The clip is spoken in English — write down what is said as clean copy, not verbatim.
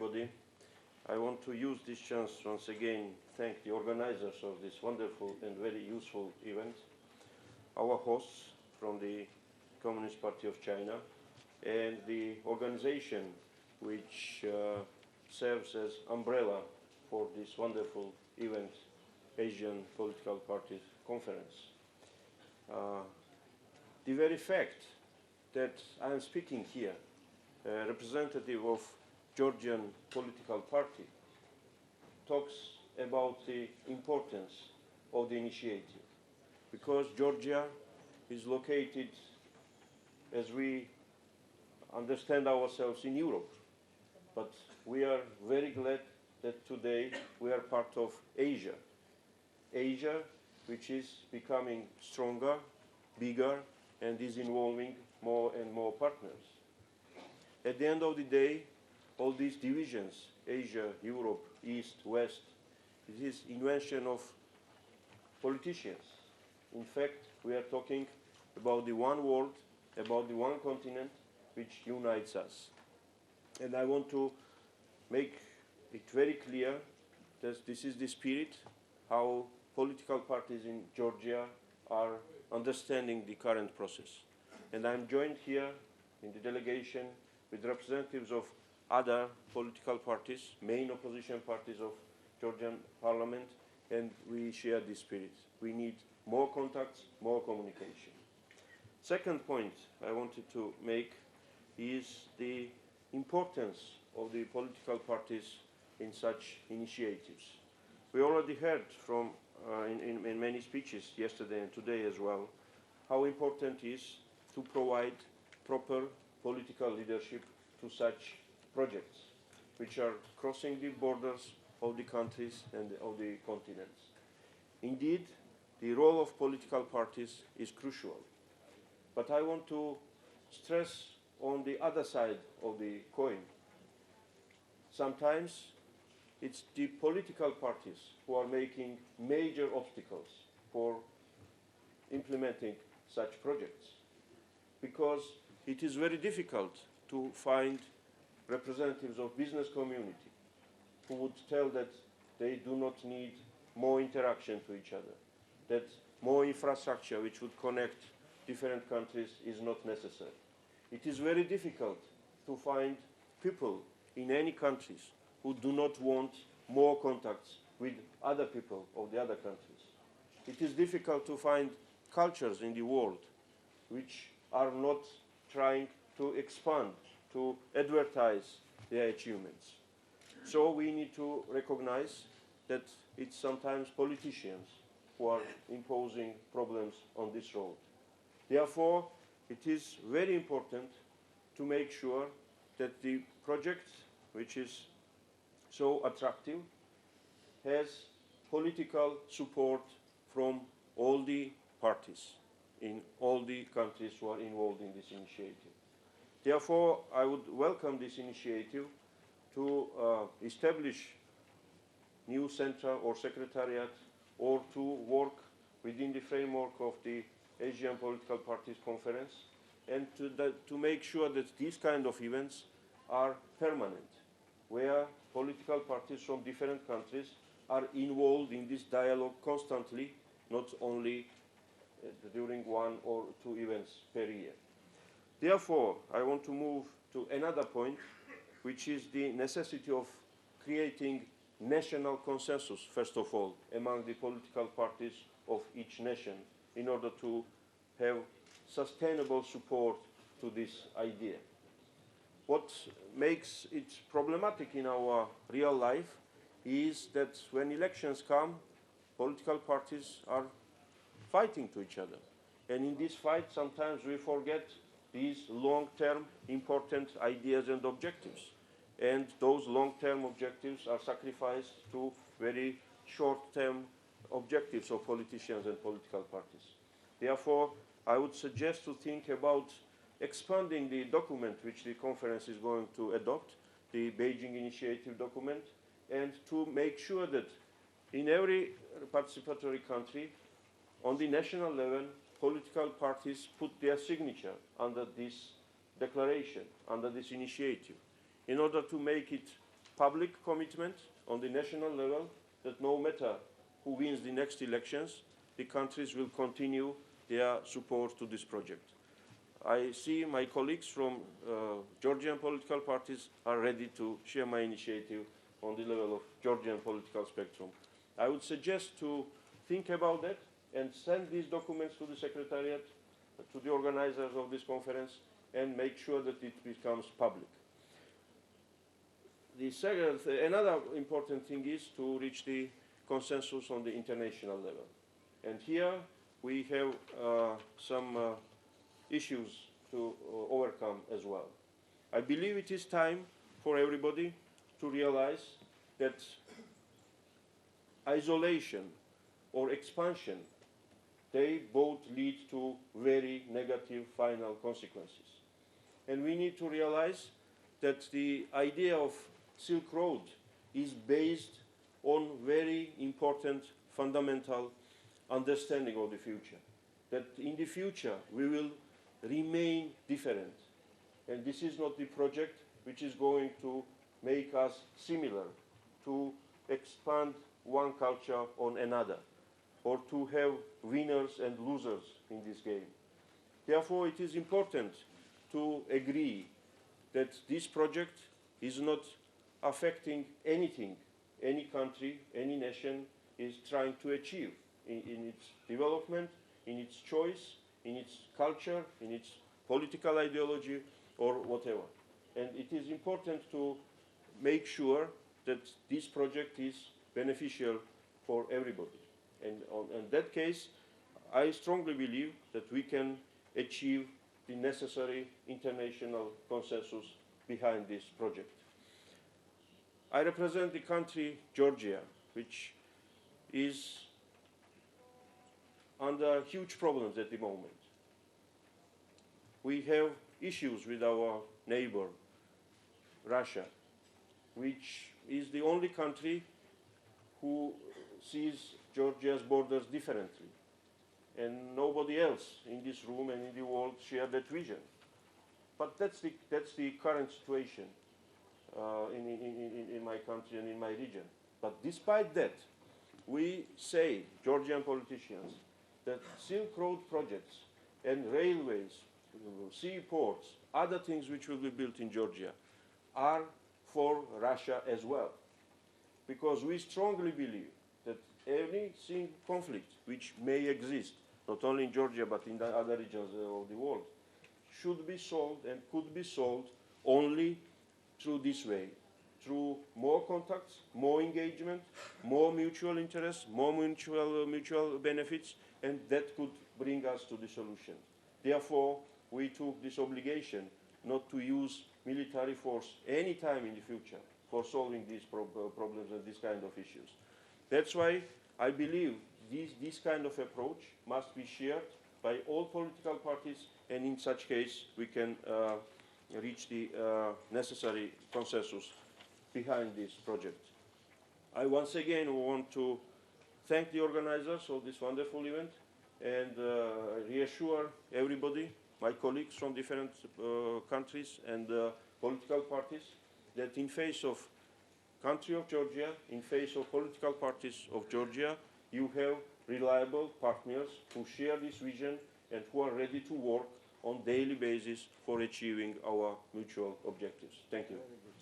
everybody. I want to use this chance once again thank the organizers of this wonderful and very useful event, our hosts from the Communist Party of China, and the organization which serves as umbrella for this wonderful event, Asian Political Parties Conference. The very fact that I am speaking here, a representative of Georgian political party, talks about the importance of the initiative, because Georgia is located, as we understand ourselves, in Europe, but we are very glad that today we are part of Asia. Asia, which is becoming stronger, bigger, and is involving more and more partners. At the end of the day, all these divisions, Asia, Europe, East, West, it is invention of politicians. In fact, we are talking about the one world, about the one continent which unites us. And I want to make it very clear that this is the spirit, how political parties in Georgia are understanding the current process. And I'm joined here in the delegation with representatives of other political parties, main opposition parties of Georgian parliament, and we share this spirit. We need more contacts, more communication. Second point I wanted to make is the importance of the political parties in such initiatives. We already heard from in many speeches yesterday and today as well how important it is to provide proper political leadership to such projects which are crossing the borders of the countries and of the continents. Indeed, the role of political parties is crucial. But I want to stress on the other side of the coin. Sometimes it's the political parties who are making major obstacles for implementing such projects, because it is very difficult to find representatives of business community who would tell that they do not need more interaction to each other, that more infrastructure which would connect different countries is not necessary. It is very difficult to find people in any countries who do not want more contacts with other people of the other countries. It is difficult to find cultures in the world which are not trying to expand, to advertise their achievements. So we need to recognize that it's sometimes politicians who are imposing problems on this road. Therefore, it is very important to make sure that the project, which is so attractive, has political support from all the parties in all the countries who are involved in this initiative. Therefore, I would welcome this initiative to establish new center or secretariat, or to work within the framework of the Asian Political Parties Conference, and to make sure that these kind of events are permanent, where political parties from different countries are involved in this dialogue constantly, not only during one or two events per year. Therefore, I want to move to another point, which is the necessity of creating national consensus, first of all, among the political parties of each nation, in order to have sustainable support to this idea. What makes it problematic in our real life is that when elections come, political parties are fighting to each other. And in this fight, sometimes we forget these long-term important ideas and objectives. And those long-term objectives are sacrificed to very short-term objectives of politicians and political parties. Therefore, I would suggest to think about expanding the document which the conference is going to adopt, the Beijing Initiative document, and to make sure that in every participatory country, on the national level, political parties put their signature under this declaration, under this initiative, in order to make it public commitment on the national level that no matter who wins the next elections, the countries will continue their support to this project. I see my colleagues from Georgian political parties are ready to share my initiative on the level of Georgian political spectrum. I would suggest to think about that and send these documents to the Secretariat, to the organizers of this conference, and make sure that it becomes public. Another important thing is to reach the consensus on the international level. And here we have some issues to overcome as well. I believe it is time for everybody to realize that isolation or expansion, they both lead to very negative final consequences. And we need to realize that the idea of Silk Road is based on very important fundamental understanding of the future. That in the future we will remain different. And this is not the project which is going to make us similar, to expand one culture on another, or to have winners and losers in this game. Therefore, it is important to agree that this project is not affecting anything any country, any nation is trying to achieve in its development, in its choice, in its culture, in its political ideology, or whatever. And it is important to make sure that this project is beneficial for everybody. And in that case, I strongly believe that we can achieve the necessary international consensus behind this project. I represent the country Georgia, which is under huge problems at the moment. We have issues with our neighbor, Russia, which is the only country who sees Georgia's borders differently. And nobody else in this room and in the world share that vision. But that's the current situation in my country and in my region. But despite that, we say, Georgian politicians, that Silk Road projects and railways, seaports, other things which will be built in Georgia are for Russia as well. Because we strongly believe that any single conflict which may exist, not only in Georgia but in the other regions of the world, should be solved and could be solved only through this way, through more contacts, more engagement, more mutual interests, more mutual benefits, and that could bring us to the solution. Therefore, we took this obligation not to use military force any time in the future for solving these problems and these kind of issues. That's why I believe this kind of approach must be shared by all political parties, and in such case we can reach the necessary consensus behind this project. I once again want to thank the organizers of this wonderful event and reassure everybody, my colleagues from different countries and political parties, that in face of country of Georgia, in face of political parties of Georgia, you have reliable partners who share this vision and who are ready to work on a daily basis for achieving our mutual objectives. Thank you.